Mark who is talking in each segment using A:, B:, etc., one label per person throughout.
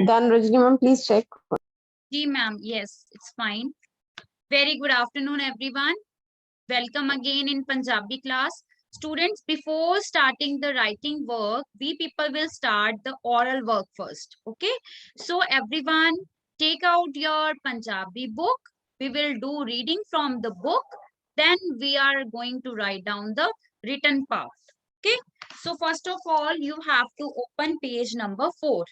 A: Done, Rajni ma'am, please check.
B: जी ma'am, yes, it's fine. Very good afternoon, everyone. Welcome again in Punjabi class. Students, before starting the writing work, we people will start the oral work first. Okay? So everyone, take out your Punjabi book. We will do reading from the book. Then we are going to write down the written part. Okay? So first of all, you have to open page number 4.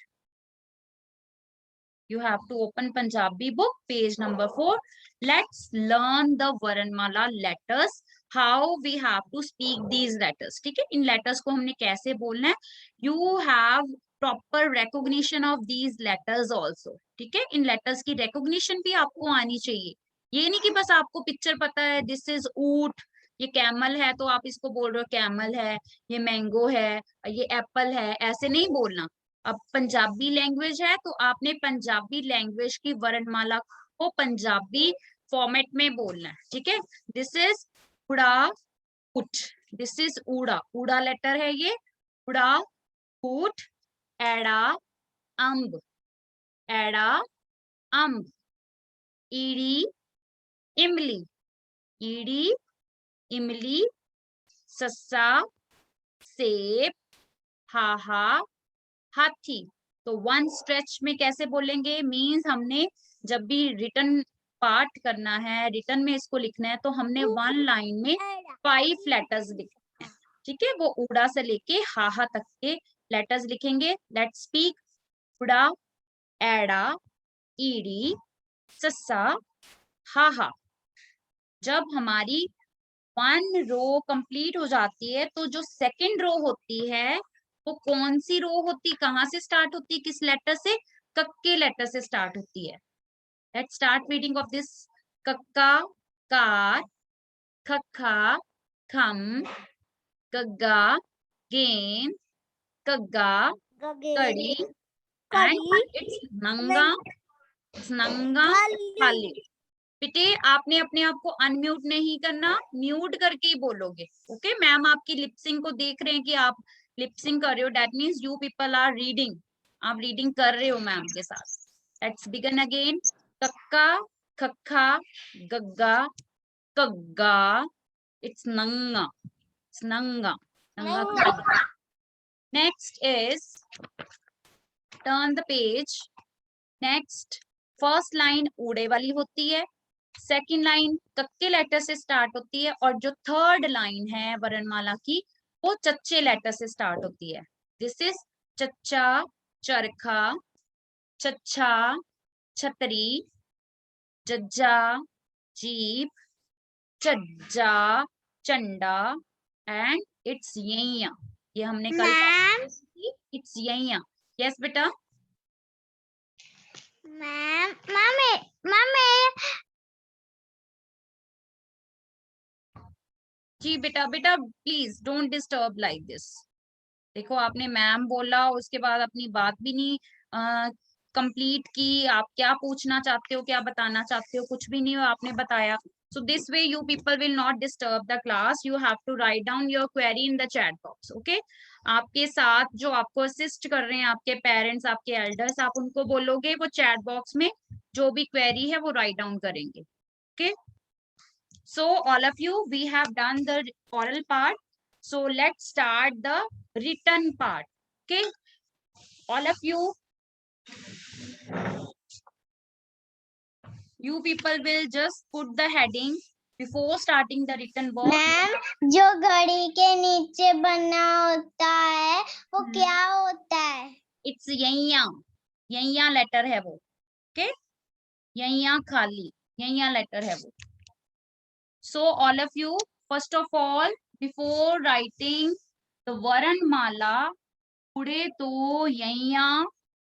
B: You have to open Punjabi book, page number 4. Let's learn the Varanmala letters. How we have to speak these letters. ठीक है, इन letters को हमने कैसे बोलना है. You have proper recognition of these letters also. ठीक है, इन letters की recognition भी आपको आनी चाहिए. ये नहीं कि बस आपको पिक्चर पता है, this is ऊंट, ये कैमल है तो आप इसको बोल रहे हो कैमल है, ये मैंगो है, ये एप्पल है, ऐसे नहीं बोलना. अब पंजाबी लैंग्वेज है तो आपने पंजाबी लैंग्वेज की वर्णमाला को पंजाबी फॉर्मेट में बोलना है. ठीक है, दिस इज उड़ा उठ, दिस इज उड़ा, उड़ा लेटर है ये, उड़ा उठ, एड़ा अम्ब, एड़ा अम्ब, ईड़ी इमली, ईड़ी इमली, सस्सा सेब, हाहा हाथी. तो वन स्ट्रेच में कैसे बोलेंगे, मीन्स हमने जब भी रिटन पार्ट करना है, रिटन में इसको लिखना है, तो हमने वन लाइन में 5 लेटर्स लिखने हैं. ठीक है, वो उड़ा से लेके हाहा तक के लेटर्स लिखेंगे. Let's speak. उड़ा, एड़ा, ईड़ी, सस्सा, हाहा. जब हमारी 1 रो कंप्लीट हो जाती है तो जो सेकंड रो होती है वो कौन सी रो होती, कहां से स्टार्ट होती है, किस लेटर से, कक्के लेटर से स्टार्ट होती है. Let's start reading of this. कक्का, कार, खखा, खम, गग्गा, गेंद, कग्गा, कड़ी, एंड इट्स नंगा, नंगा, खाली. बेटे आपने अपने आप को अनम्यूट नहीं करना, म्यूट करके ही बोलोगे. ओके, मैम आपकी लिपसिंग को देख रहे हैं कि आप लिपसिंग कर रहे हो. That means you people are reading, आप रीडिंग कर रहे हो मैम के साथ. Let's begin again. कक्का, खक्खा, गग्गा, कग्गा, इट्स नंगा, इट्स नंगा, नंगा. Next is, turn the page. Next first line उड़े वाली होती है, सेकंड लाइन कक्के लेटर से स्टार्ट होती है, और जो थर्ड लाइन है वर्णमाला की वो चच्चे लेटर से स्टार्ट होती है. दिस इज चच्चा, चरखा, चच्छा, छतरी, जज्जा, जीप, चज्जा, चंडा, एंड इट्स यैया. ये हमने कल इट्स यैया. यस बेटा.
C: मैम मम्मी
B: जी बेटा, बेटा please don't disturb like this. देखो आपने मैम बोला, उसके बाद अपनी बात भी नहीं कंप्लीट की. आप क्या पूछना चाहते हो, क्या बताना चाहते हो, कुछ भी नहीं हो आपने बताया. So this way you people will not disturb the class. You have to write down your query in the chat box. Okay, आपके साथ जो आपको असिस्ट कर रहे हैं, आपके पेरेंट्स, आपके एल्डर्स, आप उनको बोलोगे वो चैट बॉक्स में जो भी क्वेरी है वो राइट डाउन करेंगे. Okay, so all of you, we have done the oral part. So let's start the written part. Okay, all of you people will just put the heading before starting the written work.
C: Ma'am, जो घड़ी के नीचे बना होता है वो क्या होता है?
B: It's यैया, यैया लेटर है वो. Okay, यैया खाली, यैया लेटर है वो. So all of you, first of all, before writing the Varanmala, उड़े तो यैया,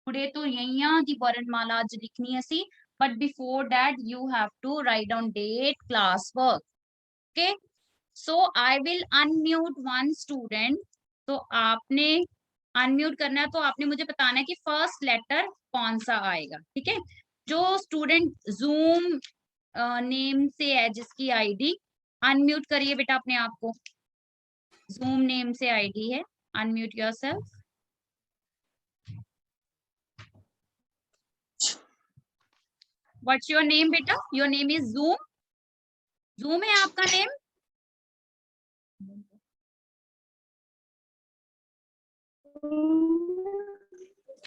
B: उड़े तो यैया दी वर्णमाला आज लिखनी है सी. But before that you have to write down date, class work. Okay, so I will unmute one student. तो आपने अनम्यूट करना है, तो आपने मुझे बताना है कि फर्स्ट लेटर कौन सा आएगा. ठीक है, जो स्टूडेंट जूम नेम से है, जिसकी आईडी, अनम्यूट करिए बेटा अपने आप को. जूम नेम से आईडी है, unmute yourself. What's your name बेटा? Your name is Zoom. Zoom है आपका नेम?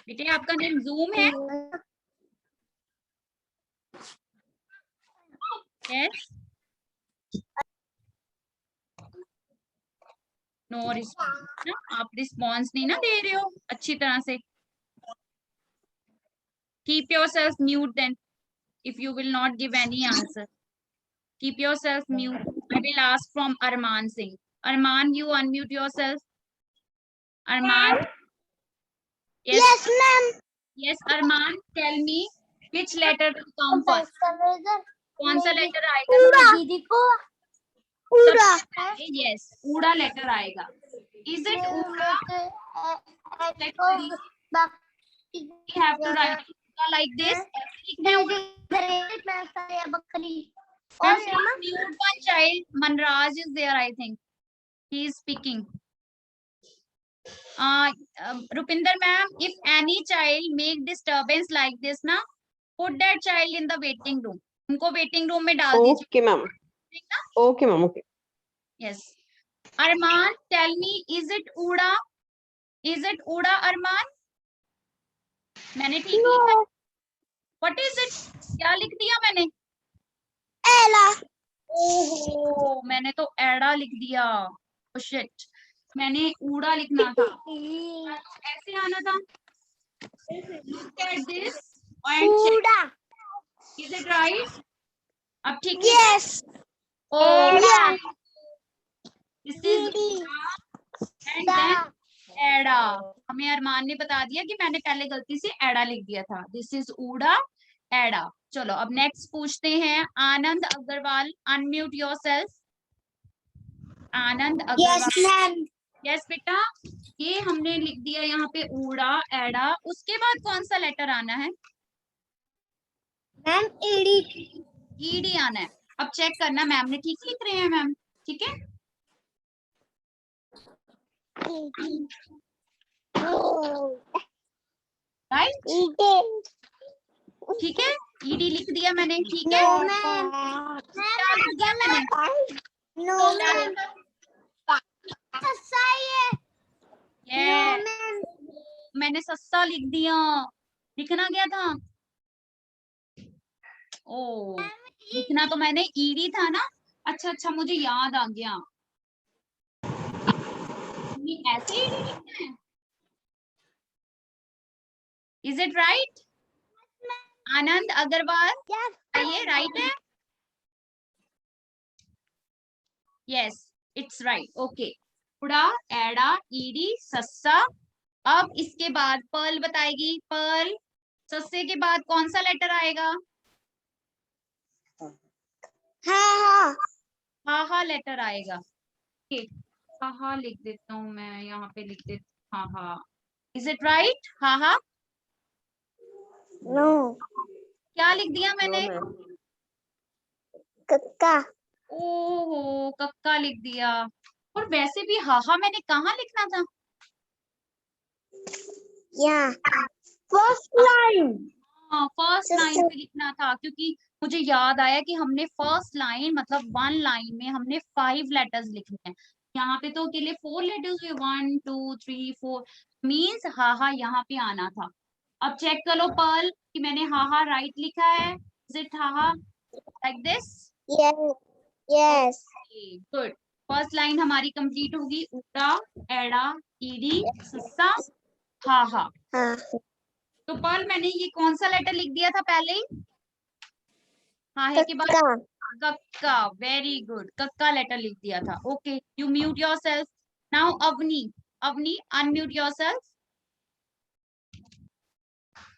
B: बेटे आपका नेम जूम है? यस। नो रिस्पॉन्स ना, आप रिस्पॉन्स नहीं ना दे रहे हो अच्छी तरह से। Keep yourself mute then if you will not give any answer. Keep yourself mute. I will ask from Arman Singh. Arman, you unmute yourself. Arman. Yes.
C: Yes, ma'am.
B: Yes, Arman. Tell me which letter will come first. कौन सा letter आएगा?
C: दीदी को पूरा।
B: Yes, ऊड़ा letter आएगा. Is it ऊड़ा? We have to write like this.
C: बकरी।
B: Mute one child. Manraj is there, I think. He is speaking. Rupinder ma'am, if any child make disturbance like this ना, put that child in the waiting room. उनको waiting room में डाल दीजिए.
A: Okay, ma'am. Okay, ma'am. Okay.
B: Yes. Arman, tell me, is it Uda? Is it Uda, Arman? मैंने ठीक लिखा. What is it? क्या लिख दिया मैंने?
C: एला।
B: ओहो, मैंने तो एड़ा लिख दिया. Oh shit. मैंने ऊड़ा लिखना था. ऐसे आना था. Look at this and check. Is it right? अब ठीक है.
C: Yes.
B: Oh, this is and then एड़ा. हमें अरमान ने बता दिया कि मैंने पहले गलती से एड़ा लिख दिया था. This is ऊड़ा, एड़ा. चलो अब नेक्स्ट पूछते हैं. आनंद अग्रवाल, अनम्यूट योरसेल्फ. आनंद अग्रवाल.
C: Yes, ma'am.
B: यस बेटा, ये हमने लिख दिया यहाँ पे ऊड़ा, एड़ा. उसके बाद कौन सा लेटर आना है?
C: Ma'am ED.
B: ईडी आना है. अब चेक करना मैम ने ठीक लिख रहे हैं मैम. ठीक है. राइट. ठीक है. ईडी लिख दिया मैंने. ठीक है. क्या लिख दिया मैंने?
C: No ma'am.
B: मैंने सस्ता लिख दिया. लिखना क्या था? ओ, लिखना तो मैंने ईडी था ना. अच्छा, मुझे याद आ गया. ऐसे ईडी लिखना है. Is it right? Anand Agarwal, ये राइट है? Yes, it's right. ओके. उड़ा, एड़ा, ईडी, सस्सा. अब इसके बाद पर्ल बताएगी. पर्ल, सस्से के बाद कौन सा लेटर आएगा? हा लेटर आएगा. हा लिख देता हूँ मैं यहाँ पे. लिख देता हूँ हा. Is it right? हा.
C: नो।
B: क्या लिख दिया मैंने?
C: कक्का।
B: ओहो, कक्का लिख दिया. और वैसे भी हा मैंने कहाँ लिखना था?
C: First line.
B: हाँ, फर्स्ट लाइन पे लिखना था. क्योंकि मुझे याद आया कि हमने फर्स्ट लाइन मतलब 1 लाइन में हमने 5 लेटर्स लिखने हैं. यहाँ पे तो अकेले 4 लेटर्स हुए. 1 2 3 4 मीन्स हा यहाँ पे आना था. अब चेक करो पर्ल कि मैंने हा राइट लिखा है. इज इट हा like this?
C: Yes.
B: Good. First line हमारी कंप्लीट होगी. उड़ा, एड़ा, ईडी, सस्सा, हा. तो पर्ल मैंने ये कौन सा लेटर लिख दिया था पहले ही? है के बाद कक्का. Very good. कक्का लेटर लिख दिया था. Okay, you mute yourself. Now Avni, unmute yourself.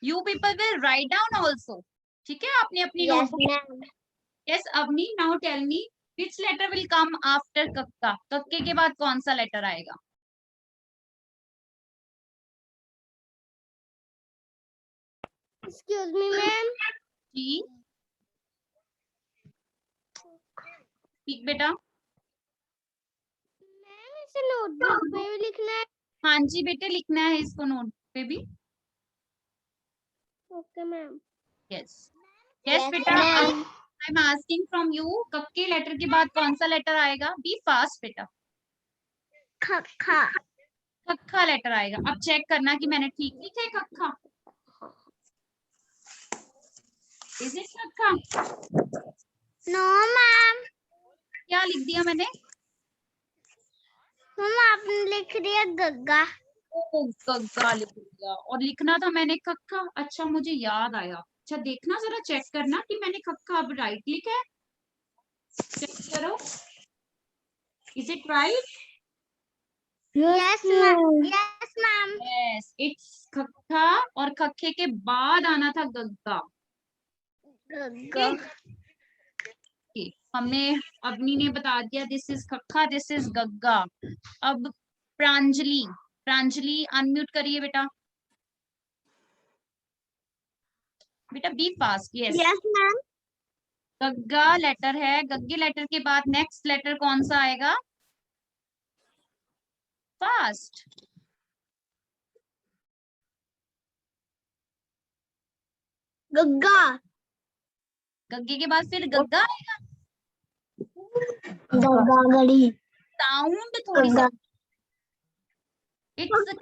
B: You people will write down also. ठीक है, आपने अपनी notebook. Yes Avni, now tell me which letter will come after कक्का. कक्के के बाद कौन सा लेटर आएगा?
C: Excuse me ma'am.
B: जी ठीक बेटा.
C: मैम इसे नोटबुक पे भी लिखना है?
B: हाँ जी बेटे, लिखना है इसको नोट पे भी.
C: Okay ma'am.
B: यस. यस बेटा, I am asking from you, कक्के लेटर के बाद कौन सा लेटर आएगा? बी फास्ट बेटा।
C: खखा
B: कक्का लेटर आएगा। अब चेक करना कि मैंने ठीक लिखा है कक्का। इज इट कक्का?
C: नो मैम,
B: क्या लिख दिया मैंने?
C: मैम आपने लिख दिया गग्गा।
B: ओ गग्गा लिख दिया, और लिखना था मैंने कक्का। अच्छा मुझे याद आया। अच्छा देखना, जरा चेक करना कि मैंने कक्का अब राइट लिखा है। चेक करो, is it right?
C: Yes ma'am, yes ma'am.
B: Yes, it's कक्का, और कक्के के बाद आना था गग्गा।
C: गग्गा।
B: Okay, हमें अवनी ने बता दिया दिस इज कक्का, दिस इज गग्गा। अब प्रांजलि, प्रांजलि अनम्यूट करिए बेटा। बेटा be fast. Yes,
C: yes ma'am.
B: गग्गा लेटर है, गग्गे लेटर के बाद नेक्स्ट लेटर कौन सा आएगा? फास्ट।
C: गग्गा।
B: गग्गे के बाद फिर गग्गा आएगा।
C: गग्गा गड़ी।
B: साउंड थोड़ी सा, it's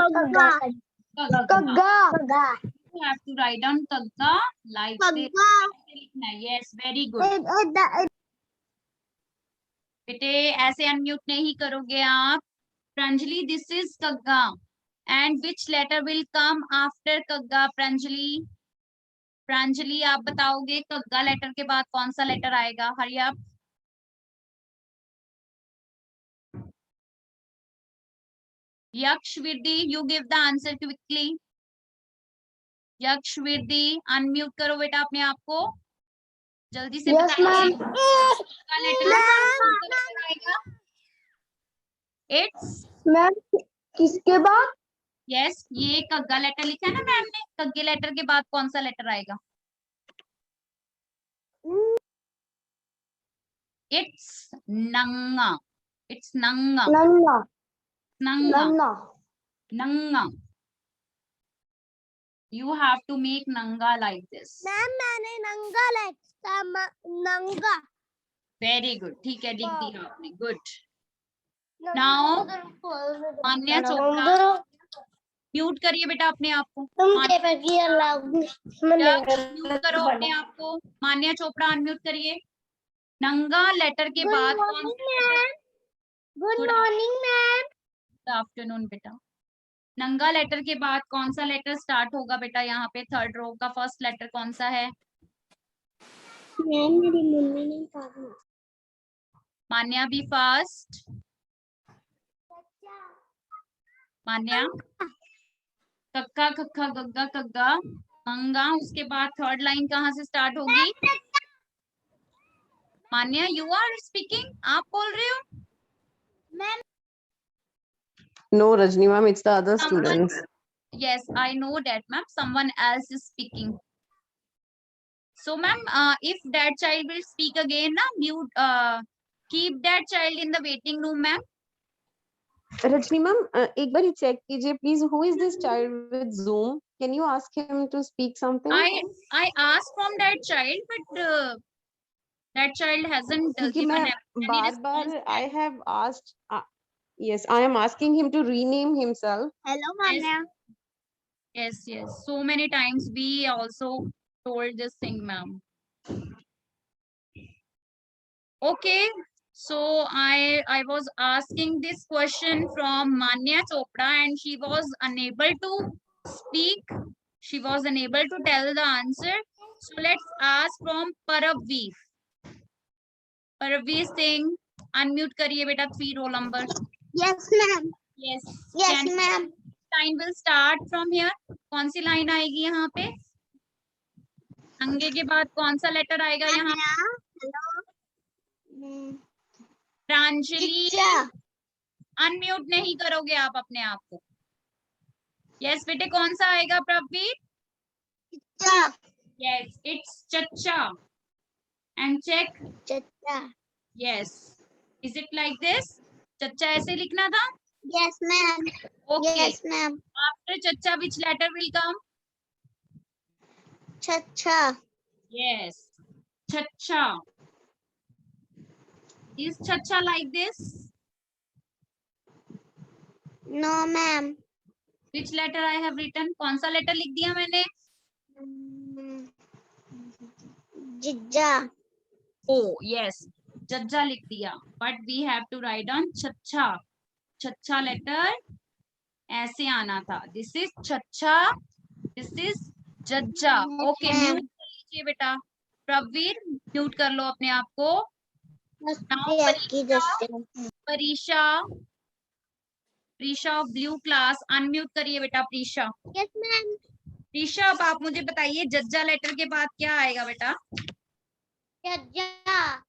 C: गग्गा।
B: You have to write down kagga like this. लिखना है। Yes, very good. बेटे ऐसे अनम्यूट नहीं करोगे आप। प्रांजलि, दिस इज कग्गा, and which letter will come after कग्गा? प्रांजलि, प्रांजलि आप बताओगे कग्गा लेटर के बाद कौन सा लेटर आएगा? हरी आप। Yakshvirdi, you give the answer quickly. Yakshvirdi unmute करो बेटा अपने आप को, जल्दी से बताइए कग्गा लेटर आएगा। इट्स
C: मैम किसके बाद?
B: यस, ये कग्गा लेटर लिखा है ना मैम ने, कग्गे लेटर के बाद कौन सा लेटर आएगा? इट्स नंगा, इट्स नंगा,
C: नन्ना।
B: नंगा,
C: नन्ना।
B: नंगा। You have to make nanga like this.
C: Ma'am मैंने नंगा लिखा, नंगा।
B: Very good. ठीक है, लिख दिया आपने। Good. Now, मान्या चोपड़ा, म्यूट करिए बेटा अपने आप को। म्यूट करो अपने आप को। मान्या चोपड़ा अनम्यूट करिए। नंगा लेटर के बाद कौन सा?
C: Good morning ma'am.
B: Good afternoon बेटा। नंगा लेटर के बाद कौन सा लेटर स्टार्ट होगा बेटा? यहाँ पे थर्ड रो का फर्स्ट लेटर कौन सा है?
C: मैम मेरी मम्मी ने कहा।
B: मान्या बी फास्ट। मान्या, कक्का खक्का गग्गा कग्गा मंगा, उसके बाद थर्ड लाइन कहाँ से स्टार्ट होगी? मान्या यू आर स्पीकिंग, आप बोल रहे हो?
C: Ma'am
A: No, Rajni ma'am, it's the other
B: Someone-
A: students.
B: Yes, I know that ma'am, someone else is speaking. So ma'am, if that child will speak again na, you keep that child in the waiting room ma'am.
A: Rajni ma'am, एक बार check कीजिए please. Who is this child with Zoom? Can you ask him to speak something?
B: I asked from that child, but that child hasn't
A: क्योंकि
B: given
A: मैं
B: any
A: बार-बार
B: response.
A: I have asked. Yes, I am asking him to rename himself.
C: Hello Manya.
B: Yes, yes. So many times we also told this thing, ma'am. Okay. So I was asking this question from Manya Chopra and she was unable to speak. She was unable to tell the answer. So let's ask from Paravveer. Paravveer Singh, unmute करिए बेटा 3 roll number.
C: Yes ma'am.
B: Yes.
C: Yes ma'am.
B: Line will start from here. कौन सी line आएगी यहाँ पे? अंगे के बाद कौन सा लेटर आएगा यहाँ? प्रांजलि, अनम्यूट नहीं करोगे आप अपने आप को। यस बेटे, कौन सा आएगा प्रवीर? यस, इट्स चच्चा। And check.
C: चच्चा।
B: Yes, is it like this? चच्चा ऐसे लिखना था?
C: Yes ma'am.
B: Okay.
C: Yes ma'am.
B: After चच्चा विच लेटर विल कम?
C: छच्छा.
B: Yes. Chacha. Is chacha like this?
C: No ma'am.
B: Which letter I have written? कौन सा letter लिख दिया मैंने?
C: जिज्जा.
B: Oh, yes. Jajja लिख दिया. But we have to write down chacha. Chacha letter ऐसे आना था. This is chacha. This is jajja. Okay, mute कर लीजिए बेटा. प्रवीर, mute कर लो अपने आप को. Now Parisha. Prisha of blue class, unmute करिए बेटा प्रीशा.
C: Yes ma'am.
B: प्रीशा, अब आप मुझे बताइए जज्जा लेटर के बाद क्या आएगा बेटा?
C: जज्जा.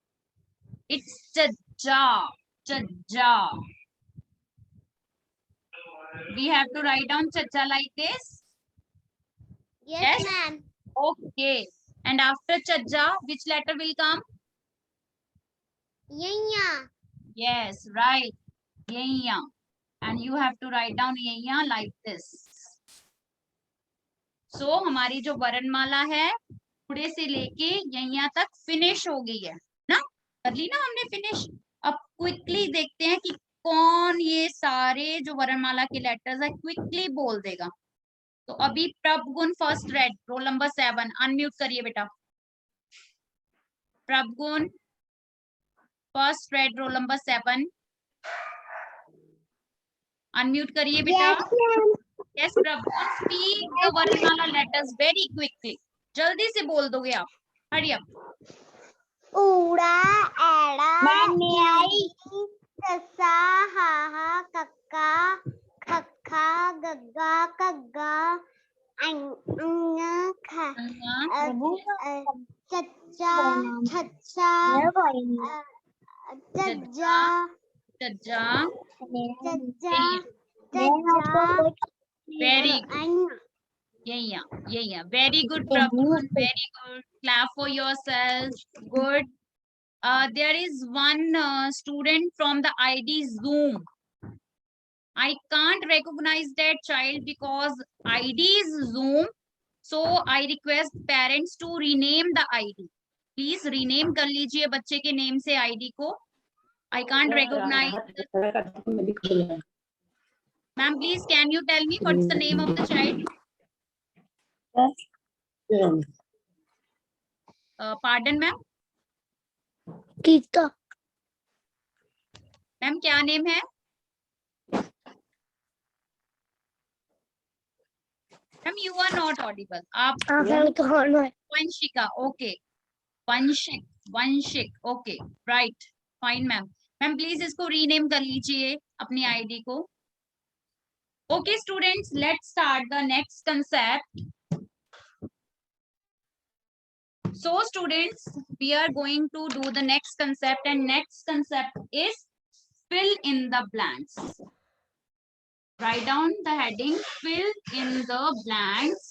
B: It's Jajja. Jajja. We have to write down jajja like this.
C: Yes ma'am.
B: Okay. And after jajja, which letter will come?
C: यैया.
B: Yes, right. Yaiya. And you have to write down yaiya like this. So हमारी जो वर्णमाला है पुड़े से लेके यैया तक finish हो गई है ना? कर ली ना हमने फिनिश. अब क्विकली देखते हैं कि कौन ये सारे जो वर्णमाला के लेटर्स है क्विकली बोल देगा. तो अभी Prabhgun first red, roll number 7, unmute करिए बेटा. Prabhgun first red, roll number 7, unmute करिए बेटा. Yes, प्रभगुण, speak the वर्णमाला letters very quickly. जल्दी से बोल दोगे आप. Hurry up.
C: ऊड़ा, एड़ा, न्याई, ससा, हाहा, कक्का, खक्खा, गग्गा, कग्गा, अंगा, चच्चा, छच्चा, जज्जा,
B: जज्जा.
C: जज्जा, जज्जा.
B: Very good. Yeah. Very good, Prabhu. Very good. Clap for yourself. Good. There is one student from the ID Zoom. I can't recognize that child because ID is Zoom. So I request parents to rename the ID. Please rename कर लीजिए बच्चे के name से ID को. I can't recognize. Ma'am, please can you tell me what's the name of the child? Pardon ma'am?
C: Gita.
B: Ma'am क्या name है? Ma'am you are not audible. आप Vanshika. Okay. Vanshik. Okay. Right. Fine ma'am. Ma'am please इसको rename कर लीजिए अपनी ID को. Okay students, let's start the next concept. So students, we are going to do the next concept, and next concept is fill in the blanks. Write down the heading, fill in the blanks.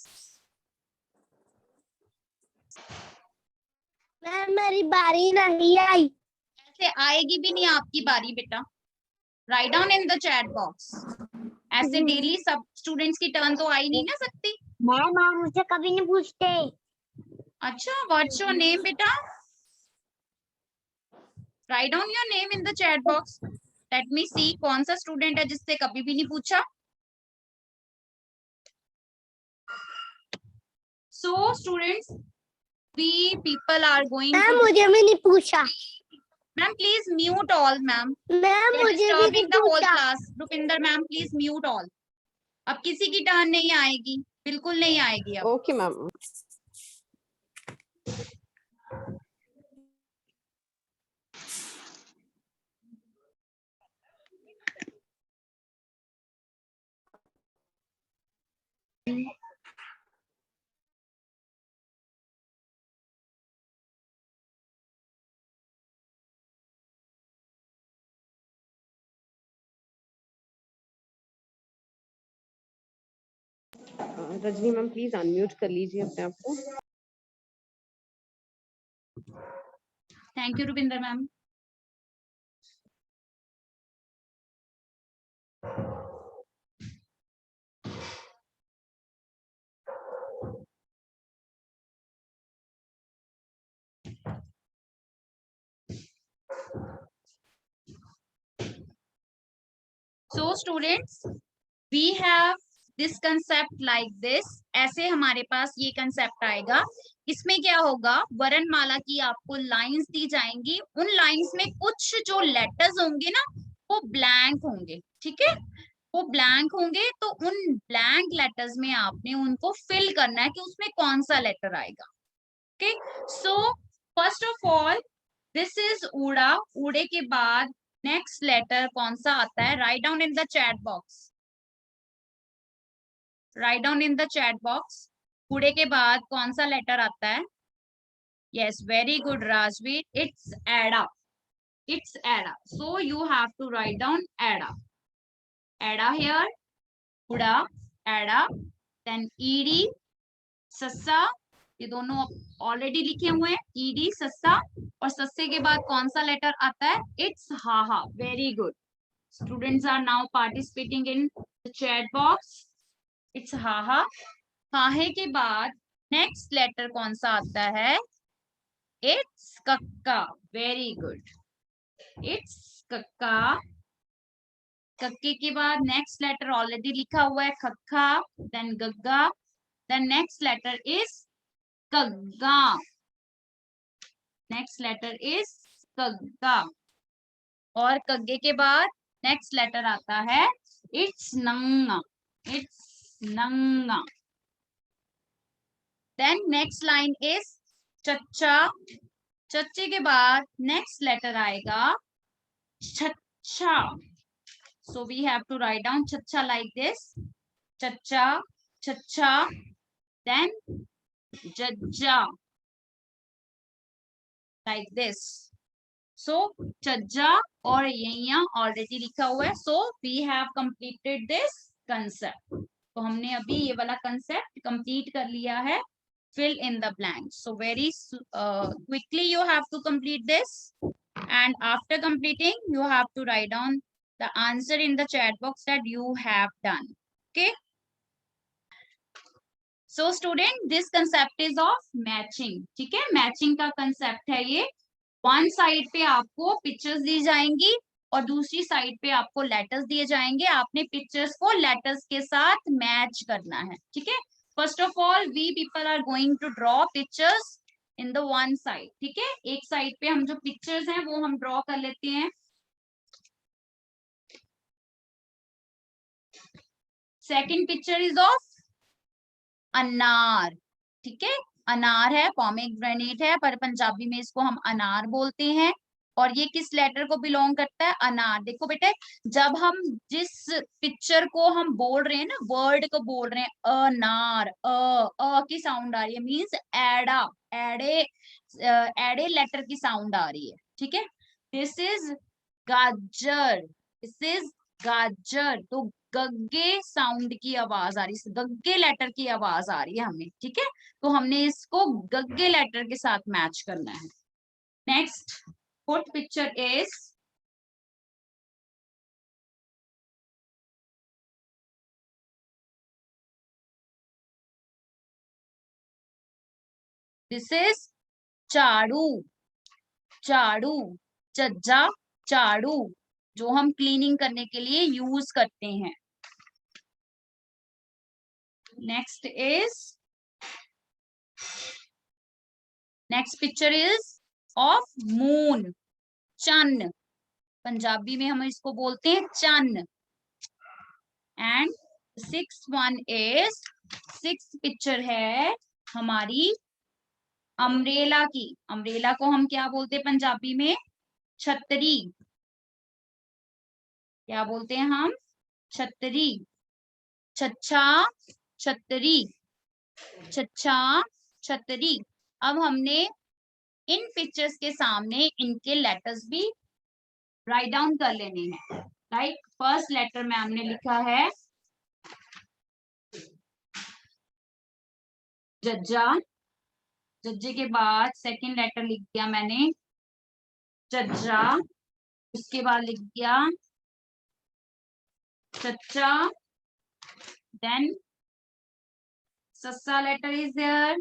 C: Ma'am मेरी बारी नहीं आई.
B: ऐसे आएगी भी नहीं आपकी बारी बेटा. Write down in the chat box. ऐसे डेली सब स्टूडेंट्स की टर्न तो आ ही नहीं ना सकती.
C: मैम मुझे कभी नहीं पूछते.
B: अच्छा, what's your name बेटा? Write down your name in the chat box. Let me see कौन सा स्टूडेंट है जिससे कभी भी नहीं पूछा. So students, we people are going.
C: Ma'am मुझे भी नहीं पूछा.
B: Ma'am, please mute all, ma'am.
C: Ma'am मुझे भी नहीं
B: Disturbing the whole
C: पूछा.
B: class. Rupinder ma'am, please mute all. अब किसी की टर्न नहीं आएगी, बिल्कुल नहीं आएगी अब.
A: Okay ma'am. Rajni ma'am please unmute कर लीजिए अपने आप को.
B: Thank you, Rupinder ma'am. So students, we have this concept like this. ऐसे हमारे पास ये कंसेप्ट आएगा. इसमें क्या होगा, वर्णमाला की आपको लाइंस दी जाएंगी. उन लाइंस में कुछ जो लेटर्स होंगे ना वो ब्लैंक होंगे. ठीक है, वो ब्लैंक होंगे. तो उन ब्लैंक लेटर्स में आपने उनको फिल करना है कि उसमें कौन सा लेटर आएगा. Okay, so first of all this is ऊड़ा. ऊड़े के बाद नेक्स्ट लेटर कौन सा आता है, write down in the chat box. Write down in the chat box. ऊड़े के बाद कौन सा लेटर आता है. Yes, very good Rajveer, it's एडा. It's Ada. So you have to write down Ada. Ada here. Uda, Ada. Then ED, सस्सा. ये दोनों ऑलरेडी लिखे हुए हैं. ED, सस्सा. और सस्से के बाद कौन सा लेटर आता है, It's haha. Very good. Students are now participating in the chat box. It's हाहा. हाहे के बाद नेक्स्ट लेटर कौन सा आता है, It's कक्का. Very good. It's कक्का. कक्के के बाद नेक्स्ट लेटर ऑलरेडी लिखा हुआ है, खक्का. देन गग्गा. देन नेक्स्ट लेटर इज कग्गा. नेक्स्ट लेटर इज कग्गा. और कग्गे के बाद नेक्स्ट लेटर आता है, इट्स नंगा. इट्स नंगा. देन नेक्स्ट लाइन इज चच्चा. चच्चे के बाद नेक्स्ट लेटर आएगा छच्छा. So we have to write down chacha like this. Chacha, chacha, then jajja like this. So chajja और यहाँ already लिखा हुआ है. So we have completed this concept. तो हमने अभी ये वाला concept complete कर लिया है. Fill in the blanks. So very quickly you have to complete this. And after completing, you have to write down the answer in the chat box that you have done. Okay. So student, this concept is of matching. ठीक है, matching का concept है ये. One side पे आपको pictures दी जाएंगी और दूसरी side पे आपको letters दिए जाएंगे. आपने pictures को letters के साथ match करना है. ठीक है. First of all, we people are going to draw pictures in the one side. ठीक है, एक side पे हम जो pictures हैं वो हम draw कर लेते हैं. सेकेंड पिक्चर इज ऑफ अनार. ठीक है, अनार है, पोमेग्रेनेट है, पर पंजाबी में इसको हम अनार बोलते हैं. और ये किस लेटर को बिलोंग करता है, अनार. देखो बेटे, जब हम जिस पिक्चर को हम बोल रहे हैं ना, वर्ड को बोल रहे हैं, अनार, अ की साउंड आ रही है, मीन्स एडा. एडे, एडे लेटर की साउंड आ रही है. ठीक है, दिस इज गाजर. दिस इज गाजर. तो गग्गे साउंड की आवाज आ रही है, गग्गे लेटर की आवाज आ रही है हमें. ठीक है, तो हमने इसको गग्गे लेटर के साथ मैच करना है. Next fourth picture is this is झाड़ू. झाड़ू, चज्जा, झाड़ू, जो हम क्लीनिंग करने के लिए यूज करते हैं. Next picture is of moon. चन्न, पंजाबी में हम इसको बोलते हैं चन्न. एंड सिक्स पिक्चर है हमारी अम्ब्रेला की. अम्ब्रेला को हम क्या बोलते हैं पंजाबी में, छतरी. क्या बोलते हैं हम, छतरी. छच्छा, छतरी, छच्छा, छतरी. अब हमने इन पिक्चर्स के सामने इनके लेटर्स भी राइट डाउन कर लेने हैं. लाइक फर्स्ट लेटर में हमने लिखा है जज्जा. जज्जे के बाद सेकंड लेटर लिख दिया मैंने जज्जा. उसके बाद लिख दिया चच्चा. देन सस्सा लेटर इज देयर.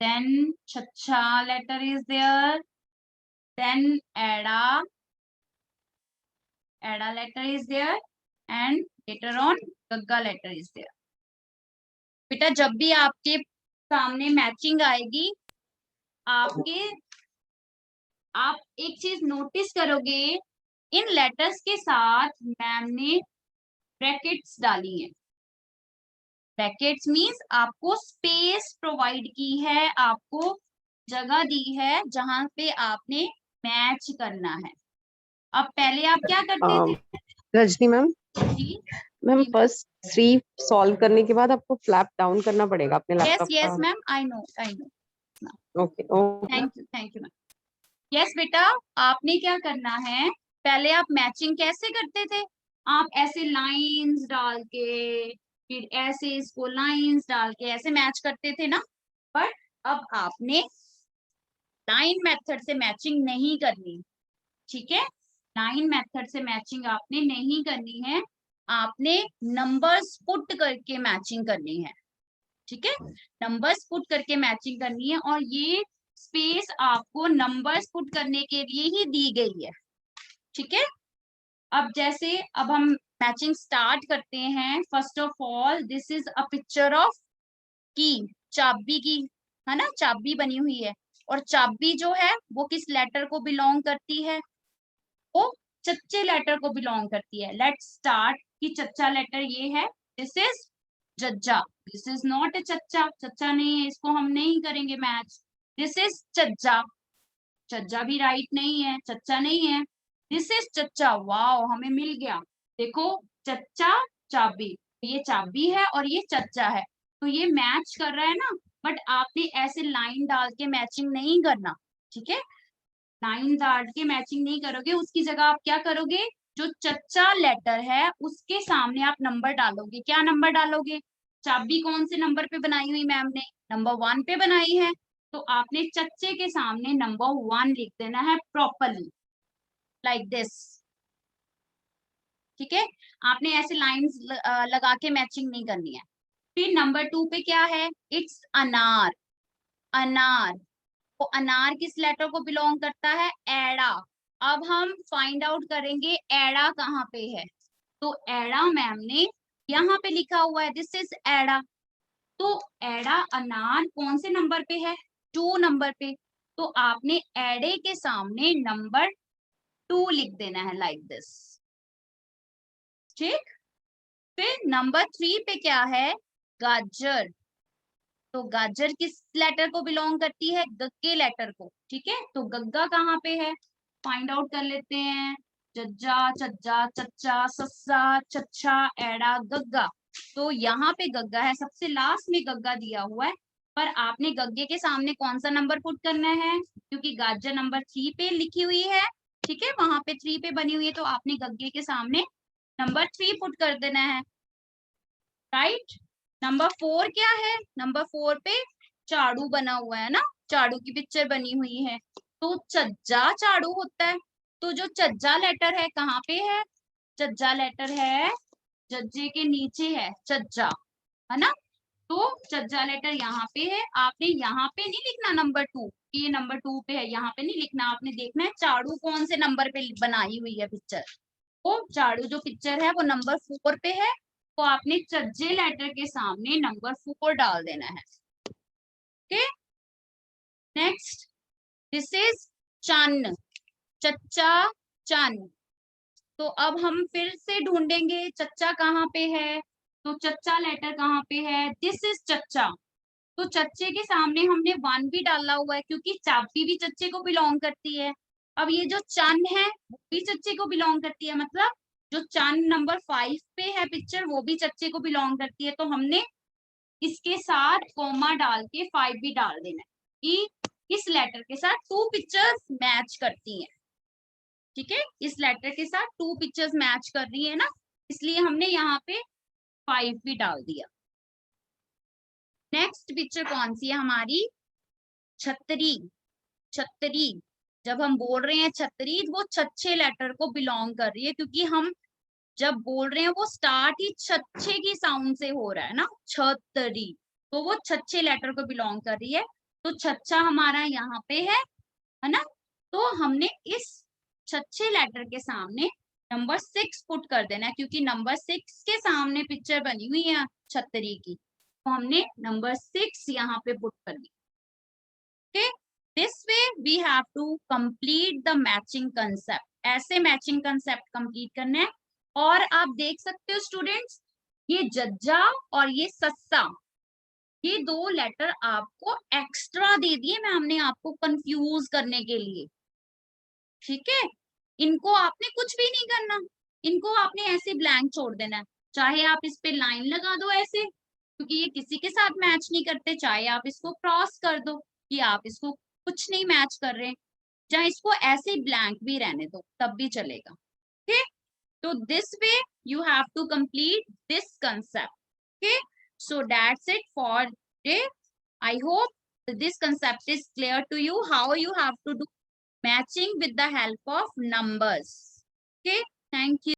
B: देन छच्छा लेटर इज देयर. देन एडा. एडा letter is there. and later on gagga letter is there. बेटा जब भी आपके सामने मैचिंग आएगी, आप एक चीज नोटिस करोगे, इन लेटर्स के साथ मैम ने ब्रैकेट्स डाली हैं। ब्रैकेट्स मींस आपको स्पेस प्रोवाइड की है, आपको जगह दी है जहां पे आपने मैच करना है। अब पहले आप क्या करते थे?
A: रजनी मैम,
B: जी
A: मैम
B: जी।
A: फर्स्ट 3 सॉल्व करने के बाद आपको फ्लैप डाउन करना पड़ेगा अपने
B: यस
A: लैपटॉप
B: यस
A: का।
B: Ma'am, I know.
A: Okay okay
B: thank you ma'am. Yes बेटा, आपने क्या करना है, पहले आप मैचिंग कैसे करते थे? आप ऐसे लाइंस डाल के, फिर ऐसे इसको लाइंस डाल के ऐसे मैच करते थे ना। बट अब आपने लाइन मेथड से मैचिंग नहीं करनी, ठीक है? लाइन मेथड से मैचिंग आपने नहीं करनी है, आपने नंबर्स पुट करके मैचिंग करनी है, ठीक है? नंबर्स पुट करके मैचिंग करनी है, और ये स्पेस आपको नंबर्स पुट करने के लिए ही दी गई है, ठीक है? अब जैसे अब हम मैचिंग स्टार्ट करते हैं। First of all this is a picture of की, चाबी की, है ना? चाबी बनी हुई है, और चाबी जो है वो किस लेटर को बिलोंग करती है? वो चच्चे लेटर को बिलोंग करती है। लेट्स स्टार्ट कि चच्चा लेटर ये है, दिस इज जज्जा, दिस इज नॉट ए चच्चा, चच्चा नहीं है, इसको हम नहीं करेंगे मैच। दिस इज चज्जा, चज्जा भी राइट नहीं है, चच्चा नहीं है। दिस इज चच्चा, वाओ हमें मिल गया। देखो चच्चा चाबी, ये चाबी है और ये चच्चा है, तो ये मैच कर रहा है ना। बट आपने ऐसे लाइन डाल के मैचिंग नहीं करना, ठीक है? लाइन डाल के मैचिंग नहीं करोगे, उसकी जगह आप क्या करोगे, जो चच्चा लेटर है उसके सामने आप नंबर डालोगे। क्या नंबर डालोगे? चाबी कौन से नंबर पे बनाई हुई मैम ने? नंबर 1 पे बनाई है, तो आपने चच्चे के सामने नंबर 1 लिख देना है प्रॉपरली, लाइक दिस, ठीक है? आपने ऐसे लाइंस लगा के मैचिंग नहीं करनी है। फिर नंबर 2 पे क्या है? इट्स अनार, अनार, तो अनार किस लेटर को बिलोंग करता है? एड़ा। अब हम फाइंड आउट करेंगे एड़ा कहाँ पे है, तो एड़ा मैम ने यहाँ पे लिखा हुआ है, दिस इज एड़ा। तो एड़ा अनार कौन से नंबर पे है? 2 नंबर पे, तो आपने एड़े के सामने नंबर 2 लिख देना है, लाइक दिस, ठीक? फिर नंबर 3 पे क्या है? गाजर, तो गाजर किस लेटर को बिलोंग करती है? गग्गे लेटर को, ठीक है? तो गग्गा कहाँ पे है, फाइंड आउट कर लेते हैं। जज्जा, चज्जा, चच्चा, सस्सा, चच्छा, एड़ा, गग्गा, तो यहाँ पे गग्गा है, सबसे लास्ट में गग्गा दिया हुआ है। पर आपने गग्गे के सामने कौन सा नंबर पुट करना है? क्योंकि गाजर नंबर 3 पे लिखी हुई है, ठीक है? वहां पे 3 पे बनी हुई है, तो आपने गग्गे के सामने नंबर 3 पुट कर देना है, राइट? नंबर 4 क्या है? नंबर 4 पे झाड़ू बना हुआ है ना, झाड़ू की पिक्चर बनी हुई है, तो चज्जा झाड़ू होता है। तो जो चज्जा लेटर है कहाँ पे है? चज्जा लेटर है जज्जे के नीचे है, चज्जा, है ना? तो चज्जा लेटर यहाँ पे है। आपने यहाँ पे नहीं लिखना नंबर 2 कि ये नंबर 2 पे है, यहाँ पे नहीं लिखना, आपने देखना है झाड़ू कौन से नंबर पे बनाई हुई है पिक्चर। वो झाड़ू जो पिक्चर है वो नंबर 4 पे है, तो आपने चज्जे लेटर के सामने नंबर 4 डाल देना है, ओके? नेक्स्ट, दिस इज चन्न, चच्चा चन्न, तो अब हम फिर से ढूंढेंगे चच्चा कहाँ पे है, तो चच्चा लेटर कहाँ पे है? दिस इज चच्चा, तो चच्चे के सामने हमने 1 भी डाला हुआ है, क्योंकि चाबी भी चच्चे को बिलोंग करती है। अब ये जो चन्न है वो भी चच्चे को बिलोंग करती है, मतलब जो चन्न नंबर 5 पे है पिक्चर वो भी चच्चे को बिलोंग करती है, तो हमने इसके साथ कॉमा डाल के 5 भी डाल देना है कि इस लेटर के साथ 2 पिक्चर्स मैच करती हैं, ठीक है? इस लेटर के साथ 2 पिक्चर्स मैच कर रही है ना, इसलिए हमने यहाँ पे 5 भी डाल दिया। नेक्स्ट पिक्चर कौन सी है हमारी? छतरी, छतरी, जब हम बोल रहे हैं छतरी, वो छच्छे लेटर को बिलोंग कर रही है, क्योंकि हम जब बोल रहे हैं वो स्टार्ट ही छच्छे की साउंड से हो रहा है ना, छतरी, तो वो छच्छे लेटर को बिलोंग कर रही है, तो छच्छा हमारा यहाँ पे है ना? तो हमने इस छच्छे लेटर के सामने नंबर 6 पुट कर देना है, क्योंकि नंबर 6 के सामने पिक्चर बनी हुई है छतरी की, तो हमने नंबर 6 यहाँ पे पुट कर दी। Okay, this way we have to complete the matching concept. ऐसे मैचिंग कंसेप्ट कंप्लीट करना है। और आप देख सकते हो स्टूडेंट्स, ये जज्जा और ये सस्सा, ये 2 लेटर आपको एक्स्ट्रा दे दिए मैम ने आपको कंफ्यूज करने के लिए। ठीक है, इनको आपने कुछ भी नहीं करना, इनको आपने ऐसे ब्लैंक छोड़ देना है। चाहे आप इस पे लाइन लगा दो ऐसे, क्योंकि ये किसी के साथ मैच नहीं करते, चाहे आप इसको क्रॉस कर दो कि आप इसको कुछ नहीं मैच कर रहे, चाहे इसको ऐसे ब्लैंक भी रहने दो तब भी चलेगा। ठीक, तो this way you have to complete this concept. Okay, so that's it for today. I hope this concept is clear to you, how you have to do matching with the help of numbers. Okay, thank you.